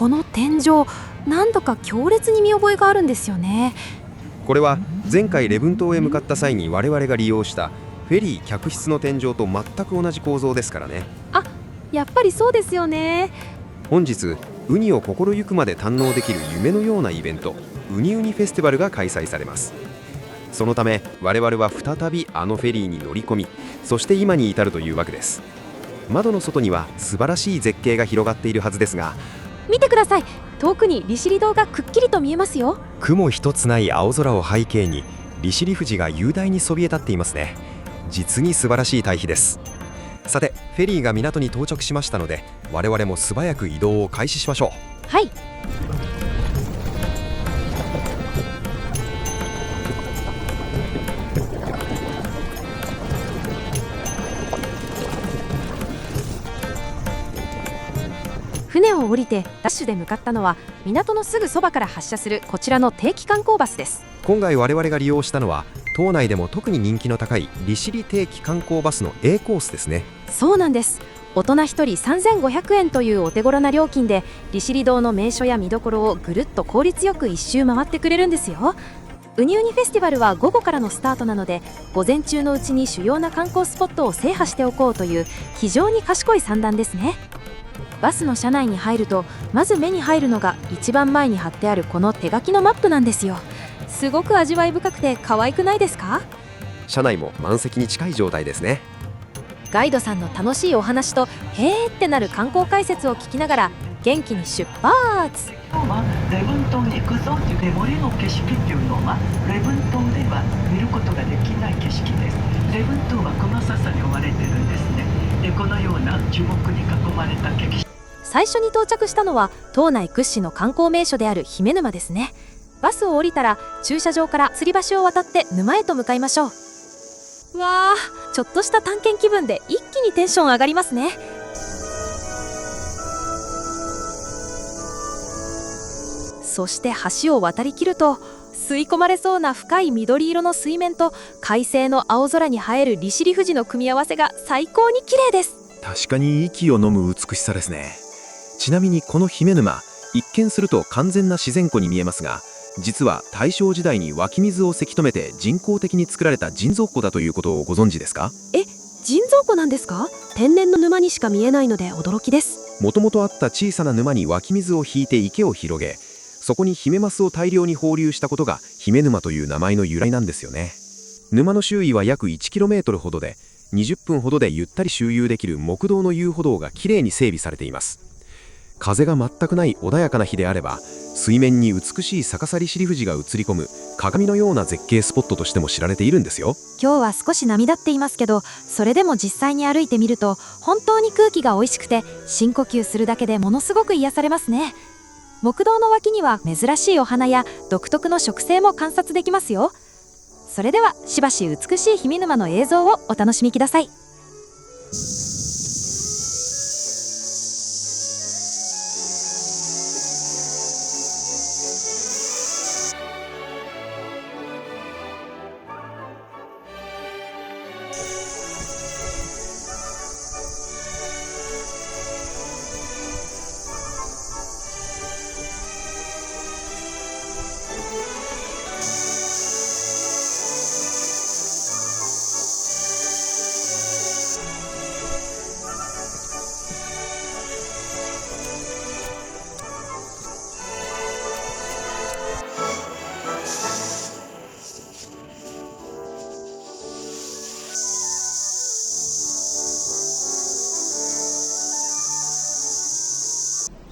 この天井、何度か強烈に見覚えがあるんですよね。これは前回礼文島へ向かった際に我々が利用したフェリー客室の天井と全く同じ構造ですからね。あ、やっぱりそうですよね。本日ウニを心ゆくまで堪能できる夢のようなイベント、ウニウニフェスティバルが開催されます。そのため我々は再びあのフェリーに乗り込み、そして今に至るというわけです。窓の外には素晴らしい絶景が広がっているはずですが、見てください、遠くに利尻島がくっきりと見えますよ。雲一つない青空を背景に利尻富士が雄大にそびえ立っていますね。実に素晴らしい対比です。さて、フェリーが港に到着しましたので、我々も素早く移動を開始しましょう。はい。船を降りてダッシュで向かったのは港のすぐそばから発車するこちらの定期観光バスです。今回我々が利用したのは島内でも特に人気の高い利尻定期観光バスの A コースですね。そうなんです。大人1人3500円というお手頃な料金で利尻島の名所や見どころをぐるっと効率よく一周回ってくれるんですよ。ウニウニフェスティバルは午後からのスタートなので、午前中のうちに主要な観光スポットを制覇しておこうという非常に賢い算段ですね。バスの車内に入るとまず目に入るのが一番前に貼ってあるこの手書きのマップなんですよ。すごく味わい深くて可愛くないですか？車内も満席に近い状態ですね。ガイドさんの楽しいお話とへーってなる観光解説を聞きながら元気に出発。今日は礼文島に行くぞという森の景色っていうのは礼文島では見ることができない景色です。礼文島は熊笹に覆われてるんですね。でこのような樹木に囲まれた景色。最初に到着したのは島内屈指の観光名所である姫沼ですね。バスを降りたら駐車場から吊り橋を渡って沼へと向かいましょう。わー、ちょっとした探検気分で一気にテンション上がりますね。そして橋を渡りきると吸い込まれそうな深い緑色の水面と快晴の青空に映える利尻富士の組み合わせが最高に綺麗です。確かに息を飲む美しさですね。ちなみにこの姫沼、一見すると完全な自然湖に見えますが、実は大正時代に湧き水をせき止めて人工的に作られた人造湖だということをご存知ですか？人造湖なんですか？天然の沼にしか見えないので驚きです。もともとあった小さな沼に湧き水を引いて池を広げ、そこにヒメマスを大量に放流したことが姫沼という名前の由来なんですよね。沼の周囲は約 1km ほどで、20分ほどでゆったり周遊できる木道の遊歩道がきれいに整備されています。風が全くない穏やかな日であれば、水面に美しい逆さ利尻富士が映り込む鏡のような絶景スポットとしても知られているんですよ。今日は少し波立っていますけど、それでも実際に歩いてみると本当に空気が美味しくて深呼吸するだけでものすごく癒されますね。木道の脇には珍しいお花や独特の植生も観察できますよ。それではしばし美しい姫沼の映像をお楽しみください。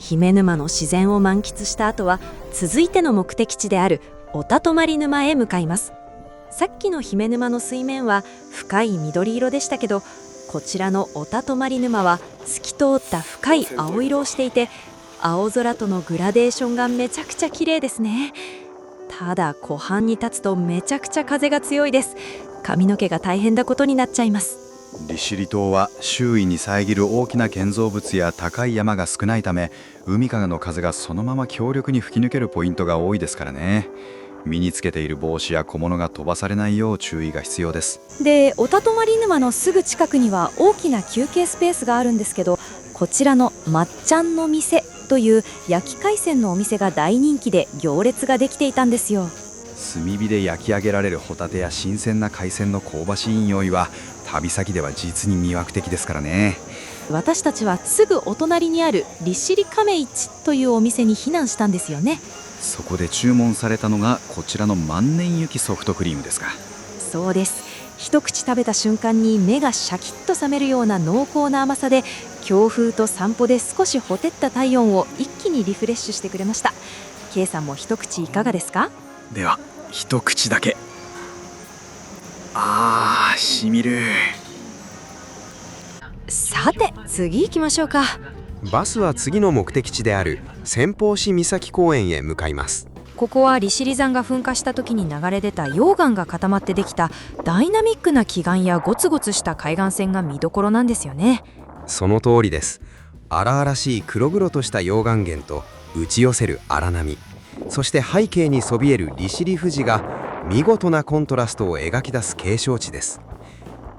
姫沼の自然を満喫した後は続いての目的地であるおたとまり沼へ向かいます。さっきの姫沼の水面は深い緑色でしたけど、こちらのおたとまり沼は透き通った深い青色をしていて、青空とのグラデーションがめちゃくちゃ綺麗ですね。ただ湖畔に立つとめちゃくちゃ風が強いです。髪の毛が大変なことになっちゃいます。利尻島は周囲に遮る大きな建造物や高い山が少ないため、海からの風がそのまま強力に吹き抜けるポイントが多いですからね。身につけている帽子や小物が飛ばされないよう注意が必要です。で、おたとまり沼のすぐ近くには大きな休憩スペースがあるんですけど、こちらのまっちゃんの店という焼き海鮮のお店が大人気で行列ができていたんですよ。炭火で焼き上げられるホタテや新鮮な海鮮の香ばしい匂いは旅先では実に魅惑的ですからね。私たちはすぐお隣にある利尻亀市というお店に避難したんですよね。そこで注文されたのがこちらの万年雪ソフトクリームですか。そうです。一口食べた瞬間に目がシャキッと覚めるような濃厚な甘さで、強風と散歩で少しほてった体温を一気にリフレッシュしてくれました。 K さんも一口いかがですか？では一口だけ。しみる。さて次行きましょうか。バスは次の目的地である先方市岬公園へ向かいます。ここは利尻山が噴火した時に流れ出た溶岩が固まってできたダイナミックな奇岩やゴツゴツした海岸線が見どころなんですよね。その通りです。荒々しい黒々とした溶岩源と打ち寄せる荒波、そして背景にそびえる利尻富士が見事なコントラストを描き出す景勝地です。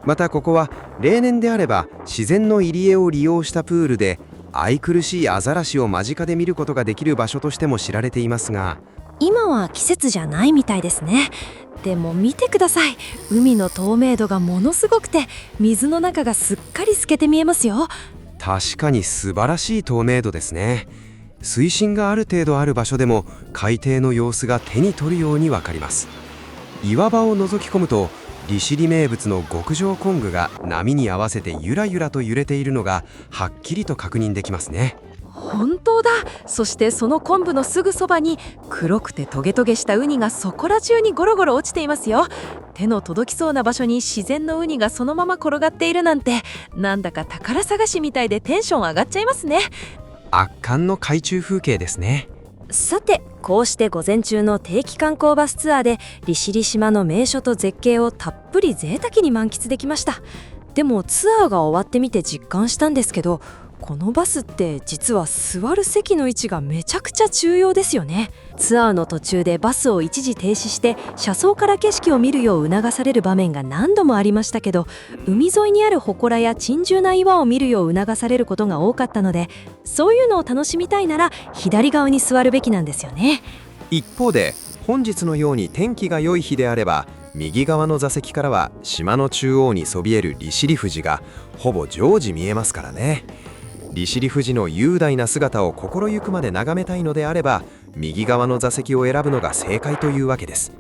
またここは例年であれば自然の入り江を利用したプールで愛くるしいアザラシを間近で見ることができる場所としても知られていますが、今は季節じゃないみたいですね。でも見てください。海の透明度がものすごくて、水の中がすっかり透けて見えますよ。確かに素晴らしい透明度ですね。水深がある程度ある場所でも海底の様子が手に取るようにわかります。岩場を覗き込むと利尻名物の極上昆布が波に合わせてゆらゆらと揺れているのがはっきりと確認できますね。本当だ。そしてその昆布のすぐそばに黒くてトゲトゲしたウニがそこら中にゴロゴロ落ちていますよ。手の届きそうな場所に自然のウニがそのまま転がっているなんて、なんだか宝探しみたいでテンション上がっちゃいますね。圧巻の海中風景ですね。さてこうして午前中の定期観光バスツアーで利尻島の名所と絶景をたっぷり贅沢に満喫できました。でもツアーが終わってみて実感したんですけど、このバスって実は座る席の位置がめちゃくちゃ重要ですよね。ツアーの途中でバスを一時停止して車窓から景色を見るよう促される場面が何度もありましたけど、海沿いにある祠や珍重な岩を見るよう促されることが多かったので、そういうのを楽しみたいなら左側に座るべきなんですよね。一方で本日のように天気が良い日であれば、右側の座席からは島の中央にそびえる利尻富士がほぼ常時見えますからね。利尻富士の雄大な姿を心ゆくまで眺めたいのであれば、右側の座席を選ぶのが正解というわけです。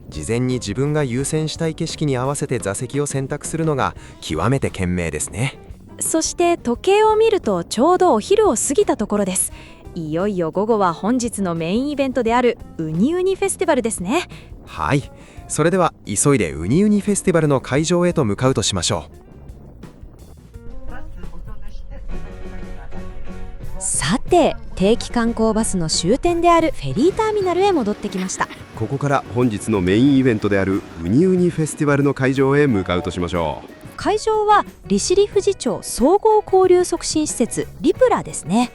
事前に自分が優先したい景色に合わせて座席を選択するのが極めて賢明ですね。そして時計を見るとちょうどお昼を過ぎたところです。いよいよ午後は本日のメインイベントであるウニウニフェスティバルですね。はい、それでは急いでウニウニフェスティバルの会場へと向かうとしましょう。さて定期観光バスの終点であるフェリーターミナルへ戻ってきました。ここから本日のメインイベントであるウニウニフェスティバルの会場へ向かうとしましょう。会場は利尻富士町総合交流促進施設リプラですね。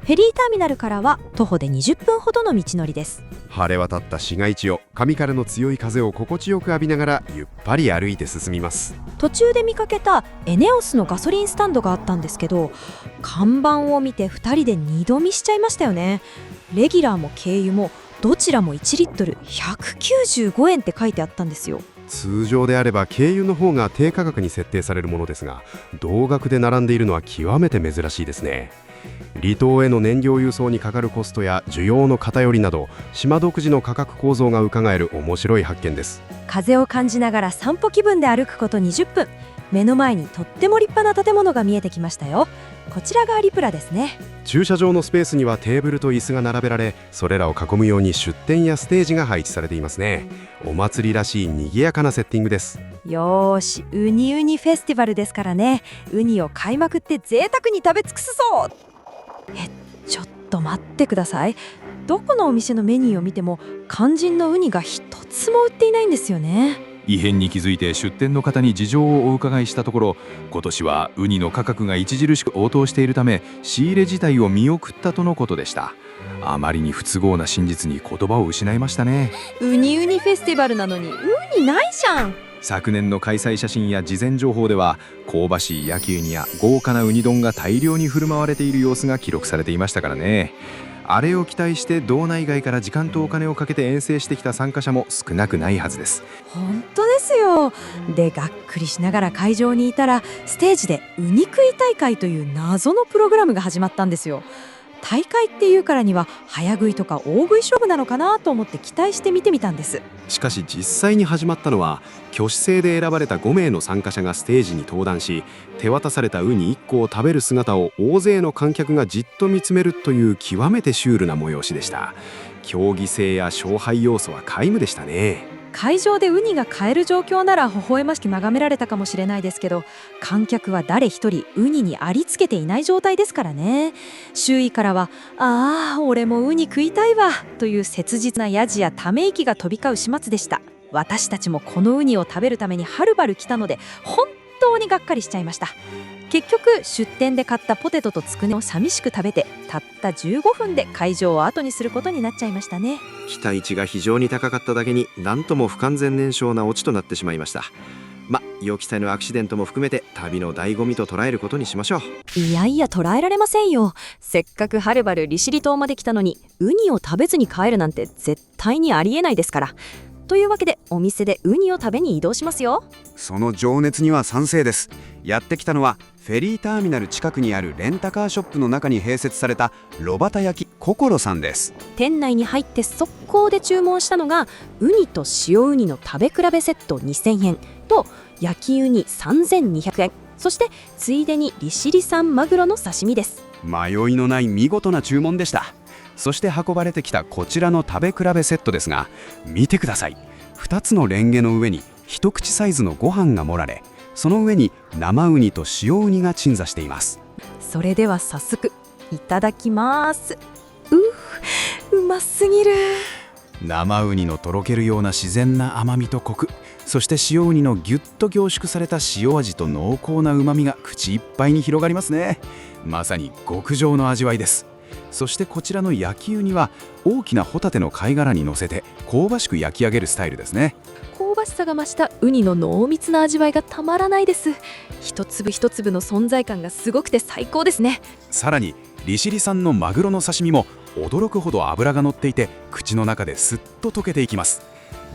フェリーターミナルからは徒歩で20分ほどの道のりです。晴れ渡った市街地を上からの強い風を心地よく浴びながらゆったり歩いて進みます。途中で見かけたエネオスのガソリンスタンドがあったんですけど、看板を見て2人で二度見しちゃいましたよね。レギュラーも軽油もどちらも1リットル195円って書いてあったんですよ。通常であれば軽油の方が低価格に設定されるものですが、同額で並んでいるのは極めて珍しいですね。離島への燃料輸送にかかるコストや需要の偏りなど、島独自の価格構造がうかがえる面白い発見です。風を感じながら散歩気分で歩くこと20分、目の前にとっても立派な建物が見えてきましたよ。こちらがリプラですね。駐車場のスペースにはテーブルと椅子が並べられ、それらを囲むように出店やステージが配置されていますね。お祭りらしい賑やかなセッティングです。よーし、ウニウニフェスティバルですからね。ウニを買いまくって贅沢に食べ尽くすぞ。ちょっと待ってください。どこのお店のメニューを見ても肝心のウニが一つも売っていないんですよね。異変に気づいて出店の方に事情をお伺いしたところ、今年はウニの価格が著しく応答しているため仕入れ自体を見送ったとのことでした。あまりに不都合な真実に言葉を失いましたね。ウニウニフェスティバルなのにウニないじゃん。昨年の開催写真や事前情報では香ばしい焼きウニや豪華なウニ丼が大量に振る舞われている様子が記録されていましたからね。あれを期待して道内外から時間とお金をかけて遠征してきた参加者も少なくないはずです。本当ですよ。で、がっくりしながら会場にいたら、ステージでウニ食い大会という謎のプログラムが始まったんですよ。大会っていうからには早食いとか大食い勝負なのかなと思って期待して見てみたんです。しかし実際に始まったのは、挙手制で選ばれた5名の参加者がステージに登壇し、手渡されたウニ1個を食べる姿を大勢の観客がじっと見つめるという極めてシュールな催しでした。競技性や勝敗要素は皆無でしたね。会場でウニが買える状況なら微笑ましく眺められたかもしれないですけど、観客は誰一人ウニにありつけていない状態ですからね。周囲からはああ俺もウニ食いたいわという切実なヤジやため息が飛び交う始末でした。私たちもこのウニを食べるためにはるばる来たので本当にがっかりしちゃいました。結局出店で買ったポテトとつくねを寂しく食べて、たった15分で会場を後にすることになっちゃいましたね。期待値が非常に高かっただけに、なんとも不完全燃焼なオチとなってしまいました。予期せぬアクシデントも含めて旅の醍醐味と捉えることにしましょう。いやいや捉えられませんよ。せっかくはるばる利尻島まで来たのにウニを食べずに帰るなんて絶対にありえないですから。というわけでお店でウニを食べに移動しますよ。その情熱には賛成です。やってきたのはフェリーターミナル近くにあるレンタカーショップの中に併設された炉端焼き心さんです。店内に入って速攻で注文したのがウニと塩ウニの食べ比べセット2000円と焼きウニ3200円、そしてついでに利尻産マグロの刺身です。迷いのない見事な注文でした。そして運ばれてきたこちらの食べ比べセットですが、見てください。2つのレンゲの上に一口サイズのご飯が盛られ、その上に生ウニと塩ウニが鎮座しています。それでは早速いただきます。うますぎる。生ウニのとろけるような自然な甘みとコク、そして塩ウニのぎゅっと凝縮された塩味と濃厚な旨みが口いっぱいに広がりますね。まさに極上の味わいです。そしてこちらの焼きウニは大きなホタテの貝殻に乗せて香ばしく焼き上げるスタイルですね。香ばしさが増したウニの濃密な味わいがたまらないです。一粒一粒の存在感がすごくて最高ですね。さらに利尻産のマグロの刺身も驚くほど脂が乗っていて、口の中ですっと溶けていきます。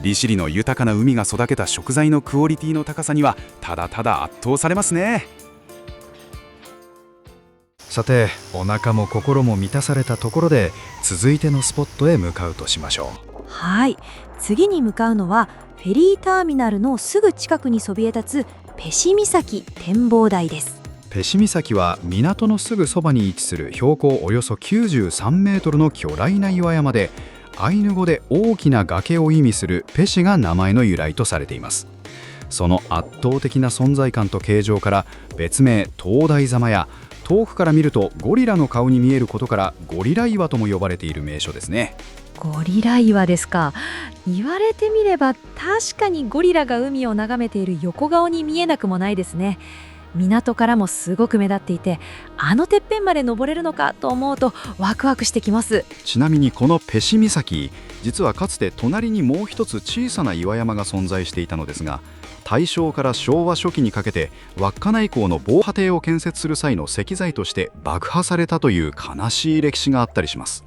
利尻の豊かな海が育てた食材のクオリティの高さにはただただ圧倒されますね。さて、お腹も心も満たされたところで続いてのスポットへ向かうとしましょう。はい、次に向かうのはフェリーターミナルのすぐ近くにそびえ立つペシ岬展望台です。ペシ岬は港のすぐそばに位置する標高およそ93メートルの巨大な岩山で、アイヌ語で大きな崖を意味するペシが名前の由来とされています。その圧倒的な存在感と形状から別名灯台様や、遠くから見るとゴリラの顔に見えることからゴリラ岩とも呼ばれている名所ですね。ゴリラ岩ですか。言われてみれば確かにゴリラが海を眺めている横顔に見えなくもないですね。港からもすごく目立っていて、あのてっぺんまで登れるのかと思うとワクワクしてきます。ちなみにこのペシ岬、実はかつて隣にもう一つ小さな岩山が存在していたのですが、大正から昭和初期にかけて稚内港の防波堤を建設する際の石材として爆破されたという悲しい歴史があったりします。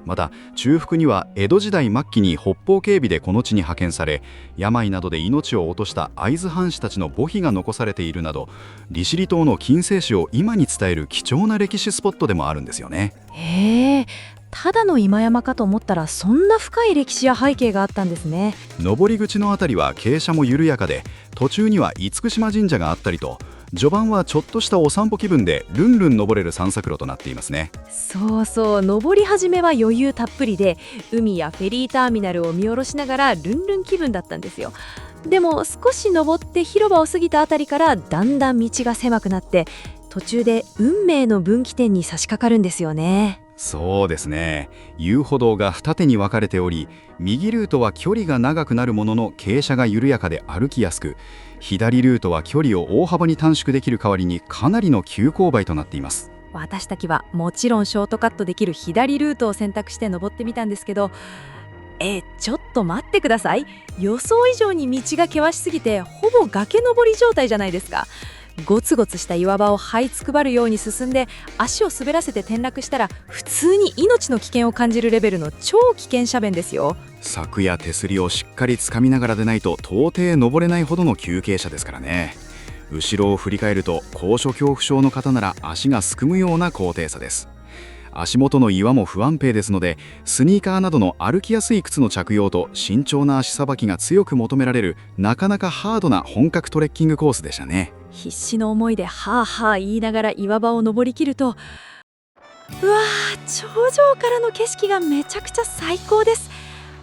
また中腹には江戸時代末期に北方警備でこの地に派遣され、病などで命を落とした会津藩士たちの墓碑が残されているなど、利尻島の近世史を今に伝える貴重な歴史スポットでもあるんですよね。へえ、ただの今山かと思ったらそんな深い歴史や背景があったんですね。登り口のあたりは傾斜も緩やかで、途中には厳島神社があったりと、序盤はちょっとしたお散歩気分でルンルン登れる散策路となっていますね。そうそう、登り始めは余裕たっぷりで、海やフェリーターミナルを見下ろしながらルンルン気分だったんですよ。でも少し登って広場を過ぎたあたりからだんだん道が狭くなって、途中で運命の分岐点に差し掛かるんですよね。そうですね。遊歩道が二手に分かれており、右ルートは距離が長くなるものの傾斜が緩やかで歩きやすく、左ルートは距離を大幅に短縮できる代わりにかなりの急勾配となっています。私たちはもちろんショートカットできる左ルートを選択して登ってみたんですけど、ちょっと待ってください。予想以上に道が険しすぎてほぼ崖登り状態じゃないですか。ゴツゴツした岩場を這いつくばるように進んで足を滑らせて転落したら普通に命の危険を感じるレベルの超危険斜面ですよ。柵や手すりをしっかり掴みながらでないと到底登れないほどの急傾斜ですからね。後ろを振り返ると高所恐怖症の方なら足がすくむような高低差です。足元の岩も不安定ですので、スニーカーなどの歩きやすい靴の着用と慎重な足さばきが強く求められる、なかなかハードな本格トレッキングコースでしたね。必死の思いではあはあ言いながら岩場を登りきると、うわー、頂上からの景色がめちゃくちゃ最高です。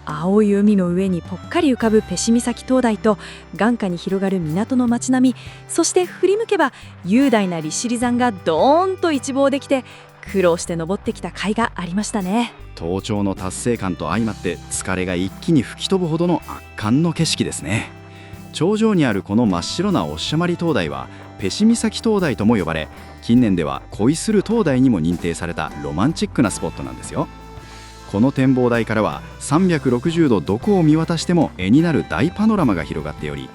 青い海の上にぽっかり浮かぶペシ岬灯台と眼下に広がる港の街並み、そして振り向けば雄大な利尻山がドーンと一望できて、苦労して登ってきた甲斐がありましたね。登頂の達成感と相まって疲れが一気に吹き飛ぶほどの圧巻の景色ですね。頂上にあるこの真っ白なおっしゃまり灯台はペシ岬灯台とも呼ばれ、近年では恋する灯台にも認定されたロマンチックなスポットなんですよ。この展望台からは360度どこを見渡しても絵になる大パノラマが広がっており、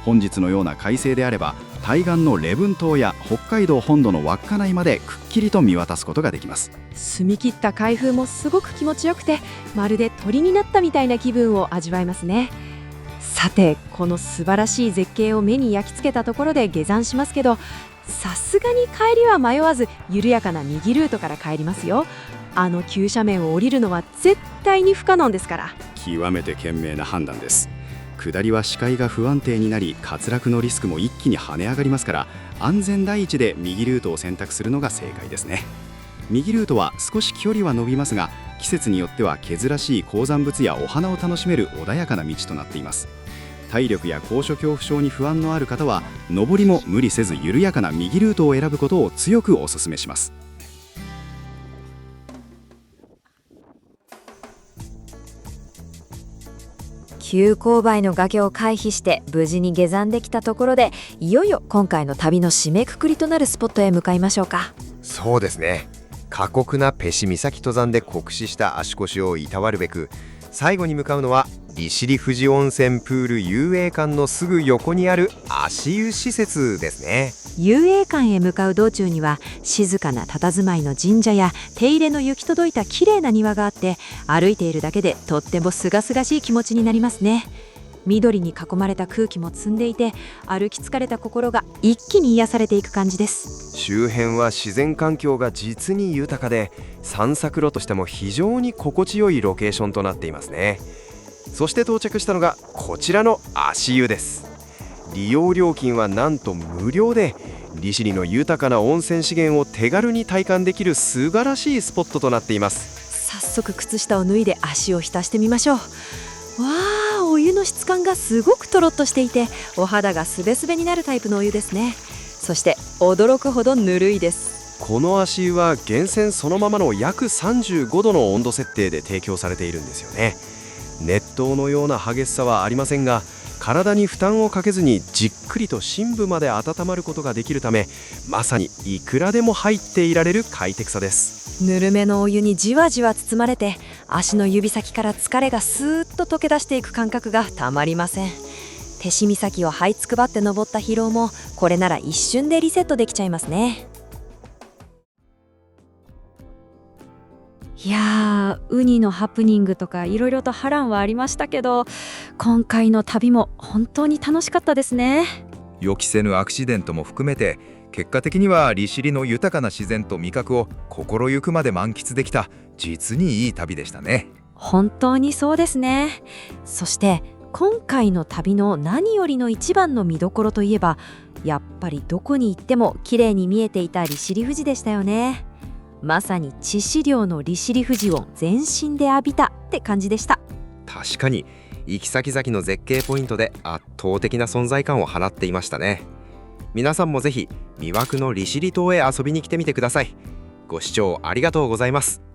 本日のような快晴であれば対岸の礼文島や北海道本土の稚内までくっきりと見渡すことができます。澄み切った海風もすごく気持ちよくて、まるで鳥になったみたいな気分を味わえますね。さて、この素晴らしい絶景を目に焼き付けたところで下山しますけど、さすがに帰りは迷わず緩やかな右ルートから帰りますよ。あの急斜面を降りるのは絶対に不可能ですから。極めて賢明な判断です。下りは視界が不安定になり、滑落のリスクも一気に跳ね上がりますから、安全第一で右ルートを選択するのが正解ですね。右ルートは少し距離は伸びますが、季節によっては珍しい高山物やお花を楽しめる穏やかな道となっています。体力や高所恐怖症に不安のある方は、上りも無理せず緩やかな右ルートを選ぶことを強くお勧めします。急勾配の崖を回避して無事に下山できたところで、いよいよ今回の旅の締めくくりとなるスポットへ向かいましょうか。そうですね。過酷なペシ岬登山で酷使した足腰をいたわるべく、最後に向かうのは利尻富士温泉プール遊泳館のすぐ横にある足湯施設ですね。遊泳館へ向かう道中には静かな佇まいの神社や手入れの行き届いた綺麗な庭があって、歩いているだけでとっても清々しい気持ちになりますね。緑に囲まれた空気も澄んでいて、歩き疲れた心が一気に癒されていく感じです。周辺は自然環境が実に豊かで、散策路としても非常に心地よいロケーションとなっていますね。そして到着したのがこちらの足湯です。利用料金はなんと無料で、利尻の豊かな温泉資源を手軽に体感できる素晴らしいスポットとなっています。早速靴下を脱いで足を浸してみましょう。わー、お湯の質感がすごくとろっとしていて、お肌がすべすべになるタイプのお湯ですね。そして驚くほどぬるいです。この足湯は源泉そのままの約35度の温度設定で提供されているんですよね。熱湯のような激しさはありませんが、体に負担をかけずにじっくりと深部まで温まることができるため、まさにいくらでも入っていられる快適さです。ぬるめのお湯にじわじわ包まれて、足の指先から疲れがスーッと溶け出していく感覚がたまりません。手し岬を這いつくばって登った疲労も、これなら一瞬でリセットできちゃいますね。いやー、ウニのハプニングとかいろいろと波乱はありましたけど、今回の旅も本当に楽しかったですね。予期せぬアクシデントも含めて、結果的には利尻の豊かな自然と味覚を心ゆくまで満喫できた実にいい旅でしたね。本当にそうですね。そして今回の旅の何よりの一番の見どころといえば、やっぱりどこに行っても綺麗に見えていた利尻富士でしたよね。まさに致死量の利尻富士を全身で浴びたって感じでした。確かに行き先々の絶景ポイントで圧倒的な存在感を放っていましたね。皆さんもぜひ魅惑の利尻島へ遊びに来てみてください。ご視聴ありがとうございます。